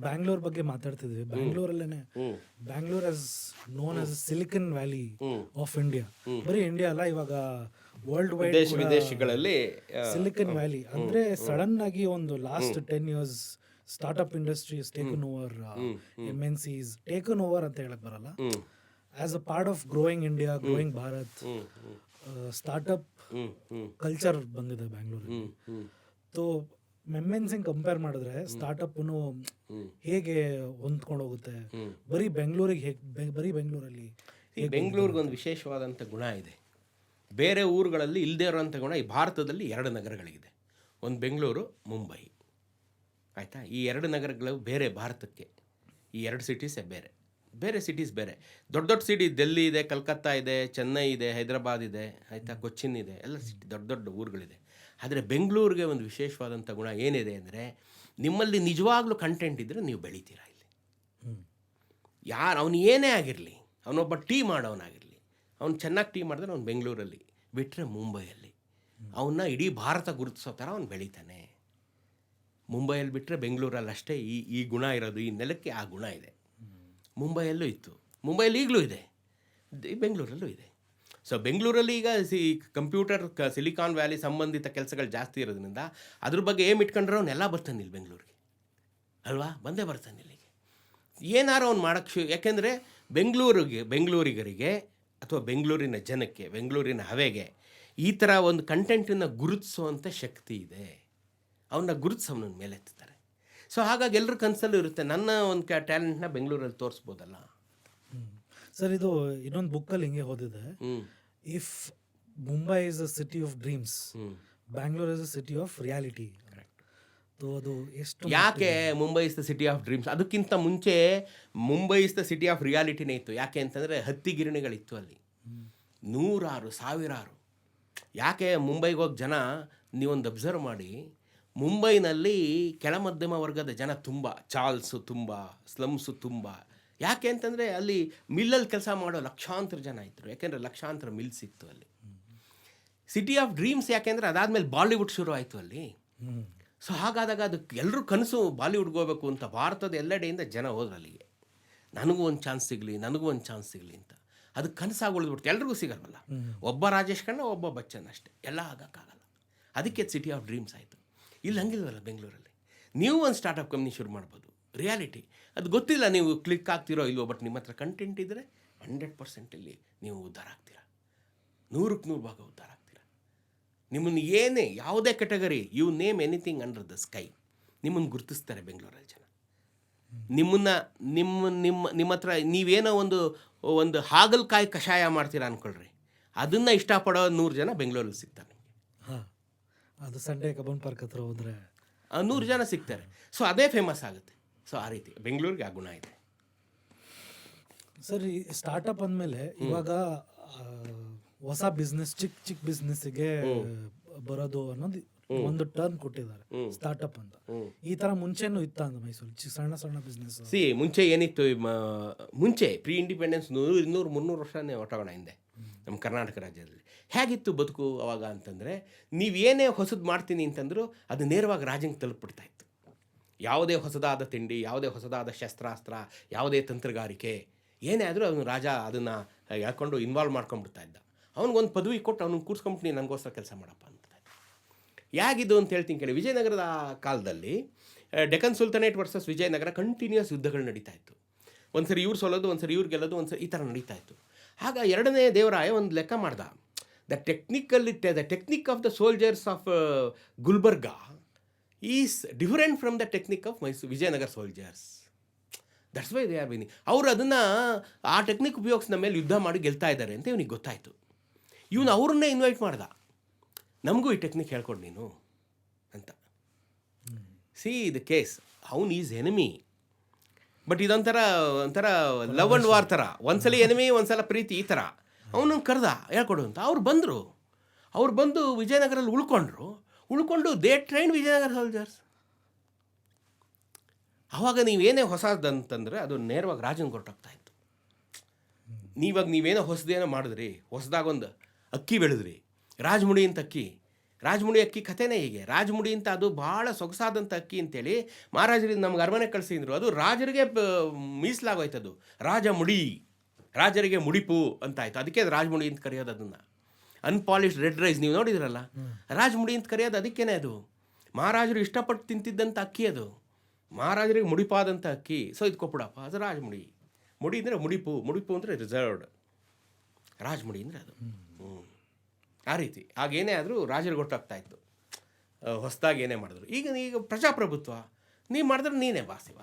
ಬ್ಯಾಂಗ್ಳೂರ್ ಬಗ್ಗೆ ಮಾತಾಡ್ತಿದ್ವಿ. ಬ್ಯಾಂಗ್ಳೂರಲ್ಲೇನೆ Bangalore as known as silicon valley of India. ಬರೀ ಇಂಡಿಯಾ ಅಲ್ಲ, ಇವಾಗ ವರ್ಲ್ಡ್ ವೈಡ್ ದೇಶ ವಿದೇಶಗಳಲ್ಲಿ ಸಿಲಿಕನ್ ವ್ಯಾಲಿ ಅಂದ್ರೆ ಸಡನ್ ಆಗಿ ಒಂದು last 10 years startup industries taken over, MNCs taken over ಅಂತ ಹೇಳಕ್ ಬರಲ್ಲ. As a part of growing India, growing Bharat, startup culture ಬಂದಿದೆ ಬ್ಯಾಂಗ್ಳೂರಲ್ಲಿ. ಸೊ MNC ಕಂಪೇರ್ ಮಾಡಿದ್ರೆ ಸ್ಟಾರ್ಟ್ಅಪ್ನು ಹೇಗೆ ಹೊಂದ್ಕೊಂಡು ಹೋಗುತ್ತೆ? ಬರೀ ಬೆಂಗಳೂರಲ್ಲಿ ಬೆಂಗಳೂರಿಗೆ ಒಂದು ವಿಶೇಷವಾದಂಥ ಗುಣ ಇದೆ. ಬೇರೆ ಊರುಗಳಲ್ಲಿ ಇಲ್ಲದೇ ಇರೋಂಥ ಗುಣ ಈ ಭಾರತದಲ್ಲಿ 2 ನಗರಗಳಿದೆ. ಒಂದು ಬೆಂಗಳೂರು, ಮುಂಬೈ. ಆಯಿತಾ? ಈ 2 ನಗರಗಳು ಬೇರೆ ಭಾರತಕ್ಕೆ. ಈ 2 ಸಿಟೀಸೇ ಬೇರೆ. ಬೇರೆ ಸಿಟೀಸ್ ಬೇರೆ. ದೊಡ್ಡ ದೊಡ್ಡ ಸಿಟಿ ಡೆಲ್ಲಿ ಇದೆ, ಕಲ್ಕತ್ತಾ ಇದೆ, ಚೆನ್ನೈ ಇದೆ, ಹೈದರಾಬಾದ್ ಇದೆ, ಆಯಿತಾ, ಕೊಚ್ಚಿನ್ ಇದೆ, ಎಲ್ಲ ಸಿಟಿ ದೊಡ್ಡ ದೊಡ್ಡ ಊರುಗಳಿದೆ. ಆದರೆ ಬೆಂಗಳೂರಿಗೆ ಒಂದು ವಿಶೇಷವಾದಂಥ ಗುಣ ಏನಿದೆ ಅಂದರೆ, ನಿಮ್ಮಲ್ಲಿ ನಿಜವಾಗ್ಲೂ ಕಂಟೆಂಟ್ ಇದ್ದರೆ ನೀವು ಬೆಳಿತೀರಾ ಇಲ್ಲಿ. ಅವನು ಏನೇ ಆಗಿರಲಿ, ಅವನೊಬ್ಬ ಟೀ ಮಾಡೋನಾಗಿರಲಿ, ಅವ್ನು ಚೆನ್ನಾಗಿ ಟೀ ಮಾಡಿದ್ರೆ ಅವ್ನು ಬೆಂಗಳೂರಲ್ಲಿ ಬಿಟ್ಟರೆ ಮುಂಬೈಯಲ್ಲಿ ಅವನ್ನ ಇಡೀ ಭಾರತ ಗುರುತಿಸೋ ಥರ ಅವ್ನು ಬೆಳೀತಾನೆ. ಮುಂಬೈಯಲ್ಲಿ ಬಿಟ್ಟರೆ ಬೆಂಗಳೂರಲ್ಲಿ ಅಷ್ಟೇ ಈ ಗುಣ ಇರೋದು. ಈ ನೆಲಕ್ಕೆ ಆ ಗುಣ ಇದೆ. ಮುಂಬೈಯಲ್ಲೂ ಇತ್ತು, ಮುಂಬೈಯಲ್ಲಿ ಈಗಲೂ ಇದೆ, ಬೆಂಗಳೂರಲ್ಲೂ ಇದೆ. ಸೊ ಬೆಂಗಳೂರಲ್ಲಿ ಈಗ ಕಂಪ್ಯೂಟರ್ ಸಿಲಿಕಾನ್ ವ್ಯಾಲಿ ಸಂಬಂಧಿತ ಕೆಲಸಗಳು ಜಾಸ್ತಿ ಇರೋದ್ರಿಂದ ಅದ್ರ ಬಗ್ಗೆ ಏಮ್ ಇಟ್ಕೊಂಡ್ರೆ ಅವನ್ನೆಲ್ಲ ಬರ್ತಾನೆ ಇಲ್ಲಿ ಬೆಂಗಳೂರಿಗೆ, ಅಲ್ವಾ? ಬಂದೇ ಬರ್ತಾನೆ ಇಲ್ಲಿಗೆ. ಏನಾರು ಅವ್ನು ಮಾಡೋಕ್ಕೆ ಯಾಕೆಂದರೆ ಬೆಂಗಳೂರಿಗರಿಗೆ ಅಥವಾ ಬೆಂಗಳೂರಿನ ಜನಕ್ಕೆ, ಬೆಂಗಳೂರಿನ ಹವೆಗೆ ಈ ಥರ ಒಂದು ಕಂಟೆಂಟನ್ನು ಗುರುತಿಸುವಂಥ ಶಕ್ತಿ ಇದೆ. ಅವನ್ನ ಗುರುತಿಸಿ ಅವನ ಮೇಲೆತ್ತಾರೆ. ಸೊ ಹಾಗಾಗಿ ಎಲ್ಲರ ಕನಸಲ್ಲೂ ಇರುತ್ತೆ, ನನ್ನ ಒಂದು ಟ್ಯಾಲೆಂಟ್ನ ಬೆಂಗಳೂರಲ್ಲಿ ತೋರಿಸ್ಬೋದಲ್ಲ. ಸರ್, ಇದು ಇನ್ನೊಂದು ಬುಕ್ಕಲ್ಲಿ ಹಿಂಗೆ ಓದಿದೆ, if Mumbai is a city of dreams, Bangalore is a city of reality. ಅದು ಎಷ್ಟು ಯಾಕೆ Mumbai is the city of dreams? ಅದಕ್ಕಿಂತ ಮುಂಚೆ Mumbai is the city of ರಿಯಾಲಿಟಿನೇ ಇತ್ತು. ಯಾಕೆ ಅಂತಂದರೆ ಹತ್ತಿ ಗಿರಣಿಗಳಿತ್ತು ಅಲ್ಲಿ, ನೂರಾರು ಸಾವಿರಾರು. ಯಾಕೆ ಮುಂಬೈಗೆ ಹೋಗಿ ಜನ, ನೀವೊಂದು ಅಬ್ಸರ್ವ್ ಮಾಡಿ, ಮುಂಬೈನಲ್ಲಿ ಕೆಳಮಧ್ಯಮ ವರ್ಗದ ಜನ ತುಂಬ, ಚಾರ್ಲ್ಸು ತುಂಬ, ಸ್ಲಮ್ಸು ತುಂಬ. ಯಾಕೆ ಅಂತಂದರೆ ಅಲ್ಲಿ ಮಿಲ್ಲಲ್ಲಿ ಕೆಲಸ ಮಾಡೋ ಲಕ್ಷಾಂತರ ಜನ ಇದ್ದರು, ಯಾಕೆಂದರೆ ಲಕ್ಷಾಂತರ ಮಿಲ್ಸ್ ಇತ್ತು ಅಲ್ಲಿ. ಸಿಟಿ ಆಫ್ ಡ್ರೀಮ್ಸ್ ಯಾಕೆಂದರೆ ಅದಾದಮೇಲೆ ಬಾಲಿವುಡ್ ಶುರು ಆಯಿತು ಅಲ್ಲಿ. ಸೊ ಹಾಗಾದಾಗ ಅದಕ್ಕೆ ಎಲ್ಲರೂ ಕನಸು ಬಾಲಿವುಡ್ಗೆ ಹೋಗ್ಬೇಕು ಅಂತ ಭಾರತದ ಎಲ್ಲೆಡೆಯಿಂದ ಜನ ಹೋದ್ರು ಅಲ್ಲಿಗೆ. ನನಗೂ ಒಂದು ಚಾನ್ಸ್ ಸಿಗಲಿ, ನನಗೂ ಒಂದು ಚಾನ್ಸ್ ಸಿಗಲಿ ಅಂತ. ಅದಕ್ಕೆ ಕನಸಾಗಿ ಉಳಿದ್ಬಿಡ್ತು. ಎಲ್ರಿಗೂ ಸಿಗಲ್ವಲ್ಲ, ಒಬ್ಬ ರಾಜೇಶ್ ಖನ್ನಾ, ಒಬ್ಬ ಬಚ್ಚನ್ ಅಷ್ಟೇ, ಎಲ್ಲ ಆಗೋಕ್ಕಾಗಲ್ಲ. ಅದಕ್ಕೆ ಸಿಟಿ ಆಫ್ ಡ್ರೀಮ್ಸ್ ಆಯಿತು. ಇಲ್ಲಿ ಹಂಗಿಲ್ವಲ್ಲ ಬೆಂಗಳೂರಲ್ಲಿ. ನೀವು ಒಂದು ಸ್ಟಾರ್ಟಪ್ ಕಂಪ್ನಿ ಶುರು ಮಾಡ್ಬೋದು, ರಿಯಾಲಿಟಿ. ಅದು ಗೊತ್ತಿಲ್ಲ ನೀವು ಕ್ಲಿಕ್ ಆಗ್ತಿರೋ ಇಲ್ವೋ, ಬಟ್ ನಿಮ್ಮ ಹತ್ರ ಕಂಟೆಂಟ್ ಇದ್ದರೆ 100% ಇಲ್ಲಿ ನೀವು ಉದ್ಧಾರ ಆಗ್ತೀರಾ. 100% ಉದ್ಧಾರ ಆಗ್ತೀರಾ. ನಿಮ್ಮನ್ನು ಏನೇ ಯಾವುದೇ category, you name anything under the sky, ನಿಮ್ಮನ್ನು ಗುರುತಿಸ್ತಾರೆ ಬೆಂಗಳೂರಲ್ಲಿ ಜನ. ನಿಮ್ಮ ಹತ್ರ ನೀವೇನೋ ಒಂದು ಹಾಗಲಕಾಯಿ ಕಷಾಯ ಮಾಡ್ತೀರಾ ಅಂದ್ಕೊಳ್ರಿ, ಅದನ್ನು ಇಷ್ಟಪಡೋ 100 ಜನ ಬೆಂಗಳೂರಲ್ಲಿ ಸಿಗ್ತಾರೆ ನಿಮಗೆ. ಅದು ಸಂಡೇ ಕಬ್ಬನ್ ಪಾರ್ಕ್ ಹತ್ರ ಹೋದರೆ 100 ಜನ ಸಿಗ್ತಾರೆ. ಸೊ ಅದೇ ಫೇಮಸ್ ಆಗುತ್ತೆ. ಸೊ ಆ ರೀತಿ ಬೆಂಗಳೂರಿಗೆ ಆ ಗುಣ ಇದೆ. ಸರಿ, ಸ್ಟಾರ್ಟಪ್ ಅಂದಮೇಲೆ ಇವಾಗ ಹೊಸ ಬಿಸ್ನೆಸ್, ಚಿಕ್ಕ ಬಿಸ್ನೆಸ್ಸಿಗೆ ಬರೋದು ಅನ್ನೋದು ಒಂದು ಟರ್ನ್ ಕೊಟ್ಟಿದ್ದಾರೆ, ಸ್ಟಾರ್ಟಪ್ ಅಂತ. ಈ ತರ ಮುಂಚೆನೂ ಇತ್ತ ಅಂತ ಮೈಸೂರು ಸಣ್ಣ ಬಿಸ್ನೆಸ್? ಮುಂಚೆ ಏನಿತ್ತು, ಮುಂಚೆ ಪ್ರೀ ಇಂಡಿಪೆಂಡೆನ್ಸ್ 100-300 ವರ್ಷನೇ ಹೊಟ್ಟೋಗೋಣ ಹಿಂದೆ ನಮ್ಮ ಕರ್ನಾಟಕ ರಾಜ್ಯದಲ್ಲಿ ಹೇಗಿತ್ತು ಬದುಕು ಅವಾಗ ಅಂತಂದರೆ, ನೀವೇನೇ ಹೊಸದು ಮಾಡ್ತೀನಿ ಅಂತಂದರೂ ಅದು ನೇರವಾಗಿ ರಾಜ್ಯಕ್ಕೆ ತಲುಪಿಬಿಡ್ತಾ ಇತ್ತು. ಯಾವುದೇ ಹೊಸದಾದ ತಿಂಡಿ, ಯಾವುದೇ ಹೊಸದಾದ ಶಸ್ತ್ರಾಸ್ತ್ರ, ಯಾವುದೇ ತಂತ್ರಗಾರಿಕೆ ಏನೇ ಆದರೂ ಅವನು ರಾಜ ಅದನ್ನು ಹೇಳ್ಕೊಂಡು ಇನ್ವಾಲ್ವ್ ಮಾಡ್ಕೊಂಡ್ಬಿಡ್ತಾ ಇದ್ದ. ಅವ್ನಿಗೊಂದು ಪದವಿ ಕೊಟ್ಟು ಅವ್ನಿಗೆ ಕೂರ್ಸ್ಕೊಂಬಿಟ್ಟು ನನಗೋಸ್ಕರ ಕೆಲಸ ಮಾಡಪ್ಪ ಅಂತ. ಹೇಗಿದ್ದು ಅಂತ ಹೇಳ್ತೀನಿ ಕೇಳಿ. ವಿಜಯನಗರದ ಕಾಲದಲ್ಲಿ Deccan sultanate versus Vijayanagara continuous ಯುದ್ಧಗಳು ನಡೀತಾ ಇತ್ತು. ಒಂದು ಸರಿ ಇವ್ರು ಸೋಲೋದು, ಒಂದು ಸರಿ ಇವ್ರು ಗೆಲ್ಲೋದು, ಒಂದು ಸರಿ ಈ ಥರ ನಡೀತಾ ಇತ್ತು. ಆಗ 2ನೇ ದೇವರಾಯ ಒಂದು ಲೆಕ್ಕ ಮಾಡ್ದ, the technique of the soldiers of Gulbarga is different from the technique of Vijayanagara soldiers. That's why they are winning. ಅವರು ಅದನ್ನು ಆ ಟೆಕ್ನಿಕ್ ಉಪಯೋಗಿಸಿ ನಮ್ಮ ಮೇಲೆ ಯುದ್ಧ ಮಾಡಿ ಗೆಲ್ತಾ ಇದ್ದಾರೆ ಅಂತ ಇವನಿಗೆ ಗೊತ್ತಾಯಿತು. ಇವನು ಅವ್ರನ್ನೇ ಇನ್ವೈಟ್ ಮಾಡ್ದ, ನಮಗೂ ಈ ಟೆಕ್ನಿಕ್ ಹೇಳ್ಕೊಡು ನೀನು ಅಂತ. ಸಿ ದ ಕೇಸ್, ಅವನು ಈಸ್ ಎನಿಮಿ, ಬಟ್ ಇದೊಂಥರ ಲವ್ ಆ್ಯಂಡ್ ವಾರ್ ಥರ. ಒಂದ್ಸಲ ಎನಿಮಿ, ಒಂದ್ಸಲ ಪ್ರೀತಿ, ಈ ಥರ. ಅವನನ್ನು ಕರೆದ ಹೇಳ್ಕೊಡು ಅಂತ. ಅವ್ರು ಬಂದು ವಿಜಯನಗರಲ್ಲಿ ಉಳ್ಕೊಂಡು ದೇ ಟ್ರೈನ್ ವಿಜಯನಗರ ಸೋಲ್ಜರ್ಸ್. ಆವಾಗ ನೀವೇನೇ ಹೊಸದಂತಂದರೆ ಅದು ನೇರವಾಗಿ ರಾಜನ ಹೊರಟೋಗ್ತಾ ಇತ್ತು. ನೀವೇನೋ ಹೊಸದೇನೋ ಮಾಡಿದ್ರಿ, ಹೊಸದಾಗೊಂದು ಅಕ್ಕಿ ಬೆಳೆದ್ರಿ, ರಾಜಮುಡಿ ಅಂತ ಅಕ್ಕಿ, ರಾಜಮುಡಿ ಅಕ್ಕಿ ಕಥೆನೇ ಹೀಗೆ. ರಾಜಮುಡಿ ಅಂತ ಅದು ಭಾಳ ಸೊಗಸಾದಂಥ ಅಕ್ಕಿ ಅಂತೇಳಿ ಮಹಾರಾಜರಿಂದ ನಮ್ಗೆ ಅರಮನೆ ಕಳಿಸಿದ್ರು. ಅದು ರಾಜರಿಗೆ ಮೀಸಲಾಗೋಯ್ತದು. ರಾಜಮುಡಿ, ರಾಜರಿಗೆ ಮುಡಿಪು ಅಂತ ಆಯಿತು. ಅದಕ್ಕೆ ಅದು ರಾಜಮುಡಿ ಅಂತ ಕರೆಯೋದು ಅದನ್ನು. ಅನ್ಪಾಲಿಶ್ಡ್ ರೆಡ್ ರೈಸ್ ನೀವು ನೋಡಿದ್ರಲ್ಲ, ರಾಜಮುಡಿ ಅಂತ ಕರೆಯೋದು ಅದಕ್ಕೇನೆ. ಅದು ಮಹಾರಾಜರು ಇಷ್ಟಪಟ್ಟು ತಿಂತಿದ್ದಂಥ ಅಕ್ಕಿ, ಅದು ಮಹಾರಾಜರಿಗೆ ಮುಡಿಪಾದಂಥ ಅಕ್ಕಿ. ಸೊ ಇದು ಕೊಪ್ಪುಡಪ್ಪ, ಅದು ರಾಜಮುಡಿ. ಮುಡಿ ಅಂದರೆ ಮುಡಿಪು, ಮುಡಿಪು ಅಂದರೆ ರಿಸರ್ವ್ಡ್, ರಾಜಮುಡಿ ಅಂದರೆ ಅದು. ಆ ರೀತಿ ಆಗೇನೇ ಆದರೂ ರಾಜರಿಗೆ ಗೊತ್ತಾಗ್ತಾ ಇತ್ತು ಹೊಸದಾಗಿ ಏನೇ ಮಾಡಿದ್ರು. ಈಗ ಪ್ರಜಾಪ್ರಭುತ್ವ, ನೀವು ಮಾಡಿದ್ರೆ ನೀನೇ ಬಾಸಿವ.